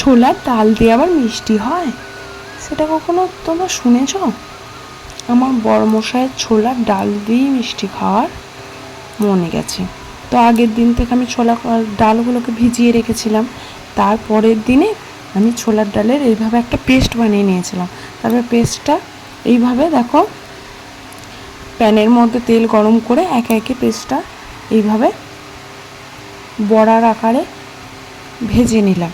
ছোলার ডাল দিয়ে আবার মিষ্টি হয়, সেটা কখনো তোমরা শুনেছ? আমার বড়মশাইয়ের ছোলার ডাল দিয়েই মিষ্টি খাওয়ার মনে গেছে। তো আগের দিন থেকে আমি ছোলা ডালগুলোকে ভিজিয়ে রেখেছিলাম। তারপরের দিনে আমি ছোলার ডালের এইভাবে একটা পেস্ট বানিয়ে নিয়েছিলাম। তারপর পেস্টটা এইভাবে দেখো প্যানের মধ্যে তেল গরম করে একে একে পেস্টটা এইভাবে বড়ার আকারে ভেজে নিলাম।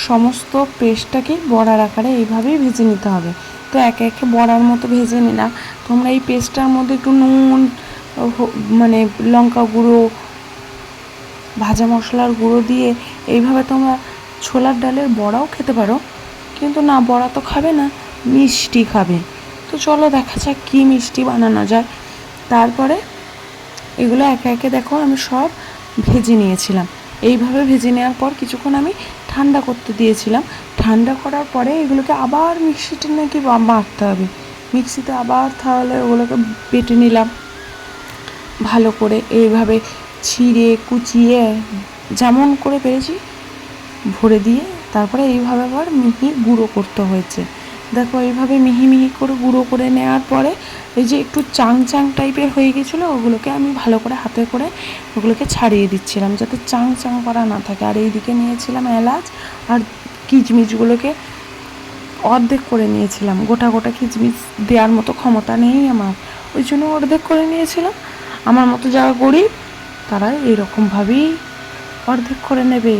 সমস্ত পেস্টটাকে বড়ার আকারে এইভাবেই ভেজে নিতে হবে। তো একে একে বড়ার মতো ভেজে নিলাম। তোমরা এই পেস্টটার মধ্যে একটু নুন, মানে লঙ্কা গুঁড়ো, ভাজা মশলার গুঁড়ো দিয়ে এইভাবে তোমরা ছোলার ডালের বড়াও খেতে পারো। কিন্তু না, বড়া তো খাবে না, মিষ্টি খাবে। তো চলো দেখা যাক কী মিষ্টি বানানো যায়। তারপরে এগুলো একে একে দেখো আমি সব ভেজে নিয়েছিলাম। এইভাবে ভেজে নেওয়ার পর কিছুক্ষণ আমি ঠান্ডা করতে দিয়েছিলাম। ঠান্ডা করার পরে এগুলোকে আবার মিক্সিতে নাকি বাটতে হবে। মিক্সিতে আবার তাহলে ওগুলোকে বেটে নিলাম ভালো করে, এইভাবে ছিঁড়ে কুচিয়ে যেমন করে পেরেছি ভরে দিয়ে তারপরে এইভাবে আবার মিহি গুঁড়ো করতে হয়েছে। দেখো এইভাবে মিহি মিহি করে গুঁড়ো করে নেওয়ার পরে এই যে একটু চাং চাং টাইপের হয়ে গেছিলো, ওগুলোকে আমি ভালো করে হাতে করে ওগুলোকে ছাড়িয়ে দিচ্ছিলাম যাতে চাং চাং করা না থাকে। আর এইদিকে নিয়েছিলাম এলাচ আর কিচমিচগুলোকে অর্ধেক করে নিয়েছিলাম। গোটা গোটা কিচমিচ দেওয়ার মতো ক্ষমতা নেই আমার, ওই জন্য অর্ধেক করে নিয়েছিলাম। আমার মতো যারা গরিব তারা এইরকমভাবেই অর্ধেক করে নেবে,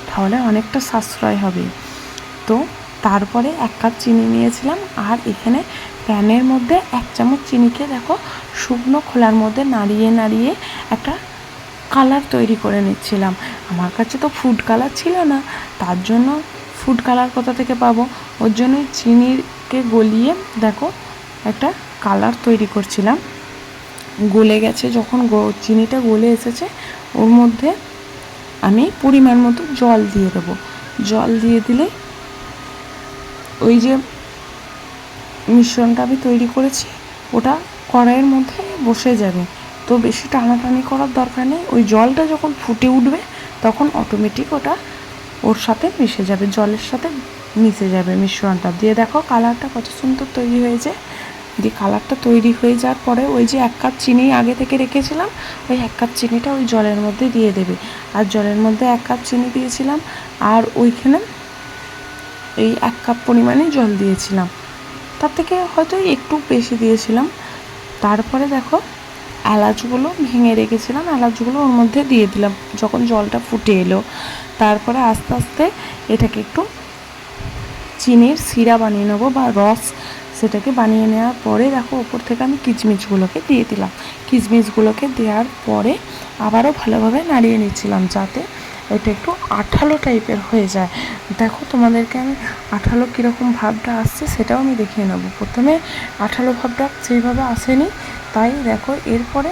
তাহলে অনেকটা সাশ্রয় হবে। তো তারপরে 1 কাপ চিনি নিয়েছিলাম। আর এখানে প্যানের মধ্যে 1 চামচ চিনিকে দেখো শুকনো খোলার মধ্যে নাড়িয়ে নাড়িয়ে একটা কালার তৈরি করে নিচ্ছিলাম। আমার কাছে তো ফুড কালার ছিল না, তার জন্য ফুড কালার কোথা থেকে পাবো, ওর জন্যই চিনিকে গলিয়ে দেখো একটা কালার তৈরি করছিলাম। গলে গেছে যখন চিনিটা গলে এসেছে, ওর মধ্যে আমি পরিমাণ মতো জল দিয়ে দেবো। জল দিয়ে দিলে ওই যে মিশ্রণটা আমি তৈরি করেছি ওটা কড়াইয়ের মধ্যে বসে যাবে। তো বেশি টানাটানি করার দরকার নেই, ওই জলটা যখন ফুটে উঠবে তখন অটোমেটিক ওটা ওর সাথে মিশে যাবে, জলের সাথে মিশে যাবে মিশ্রণটা। দিয়ে দেখো কালারটা কত সুন্দর তৈরি হয়েছে। দিয়ে কালারটা তৈরি হয়ে যাওয়ার পরে ওই যে 1 কাপ চিনি আগে থেকে রেখেছিলাম, ওই 1 কাপ চিনিটা ওই জলের মধ্যে দিয়ে দেবে। আর জলের মধ্যে 1 কাপ চিনি দিয়েছিলাম, আর ওইখানে এই 1 কাপ পরিমাণে জল দিয়েছিলাম, তার থেকে হয়তো একটু বেশি দিয়েছিলাম। তারপরে দেখো এলাচগুলো ভেঙে রেখেছিলাম, এলাচগুলো ওর মধ্যে দিয়ে দিলাম যখন জলটা ফুটে এলো। তারপরে আস্তে আস্তে এটাকে একটু চিনির সিরা বানিয়ে নেবো বা রস, সেটাকে বানিয়ে নেওয়ার পরে দেখো ওপর থেকে আমি কিচমিচগুলোকে দিয়ে দিলাম। কিচমিচগুলোকে দেওয়ার পরে আবারও ভালোভাবে নাড়িয়ে নিচ্ছিলাম যাতে এটা একটু আঠালো টাইপের হয়ে যায়। দেখো তোমাদেরকে আমি আঠালো কীরকম ভাবটা আসছে সেটাও আমি দেখিয়ে নেব। প্রথমে আঠালো ভাবটা সেইভাবে আসেনি, তাই দেখো এরপরে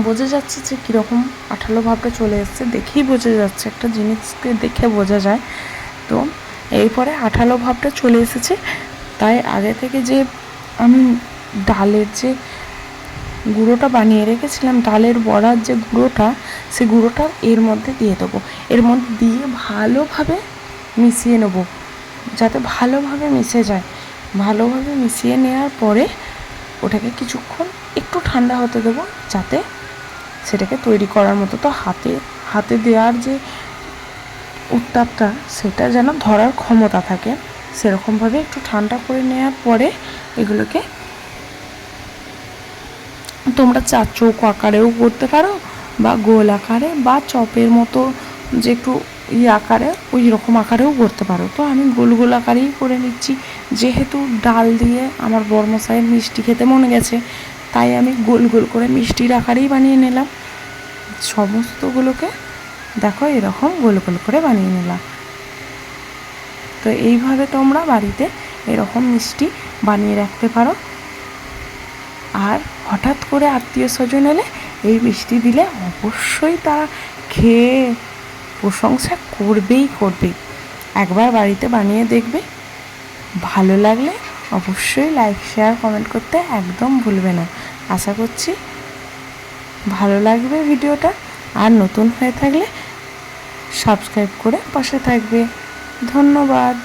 বোঝা যাচ্ছে যে কীরকম আঠালো ভাবটা চলে এসছে, দেখেই বোঝা যাচ্ছে, একটা জিনিসকে দেখে বোঝা যায়। তো এরপরে আঠালো ভাবটা চলে এসেছে, তাই আগে থেকে যে আমি ডালের যে গুঁড়োটা বানিয়ে রেখেছিলাম, ডালের বড়ার যে গুঁড়োটা, সে গুঁড়োটা এর মধ্যে দিয়ে দেবো। এর মধ্যে দিয়ে ভালোভাবে মিশিয়ে নেবো যাতে ভালোভাবে মিশে যায়। ভালোভাবে মিশিয়ে নেওয়ার পরে ওটাকে কিছুক্ষণ একটু ঠান্ডা হতে দেবো যাতে সেটাকে তৈরি করার মতো, তো হাতে দেওয়ার যে উত্তাপটা সেটা যেন ধরার ক্ষমতা থাকে, সেরকমভাবে একটু ঠান্ডা করে নেওয়ার পরে এগুলোকে তোমরা চৌকো আকারেও করতে পারো বা গোল আকারে বা চপের মতো যে একটু আকারে ওই রকম আকারেও করতে পারো। তো আমি গোল গোল আকারেই করে নিচ্ছি, যেহেতু ডাল দিয়ে আমার বড়মশাইয়ের মিষ্টি খেতে মনে গেছে, তাই আমি গোল গোল করে মিষ্টির আকারেই বানিয়ে নিলাম। সমস্তগুলোকে দেখো এরকম গোল গোল করে বানিয়ে নিলাম। তো এইভাবে তোমরা বাড়িতে এরকম মিষ্টি বানিয়ে রাখতে পারো। আর হঠাৎ করে আত্মীয় স্বজন এলে এই মিষ্টি দিলে অবশ্যই তারা খেয়ে প্রশংসা করবেই করবে। একবার বাড়িতে বানিয়ে দেখবে, ভালো লাগলে অবশ্যই লাইক শেয়ার কমেন্ট করতে একদম ভুলবে না। আশা করছি ভালো লাগবে ভিডিওটা, আর নতুন হয়ে থাকলে সাবস্ক্রাইব করে পাশে থাকবে। ধন্যবাদ।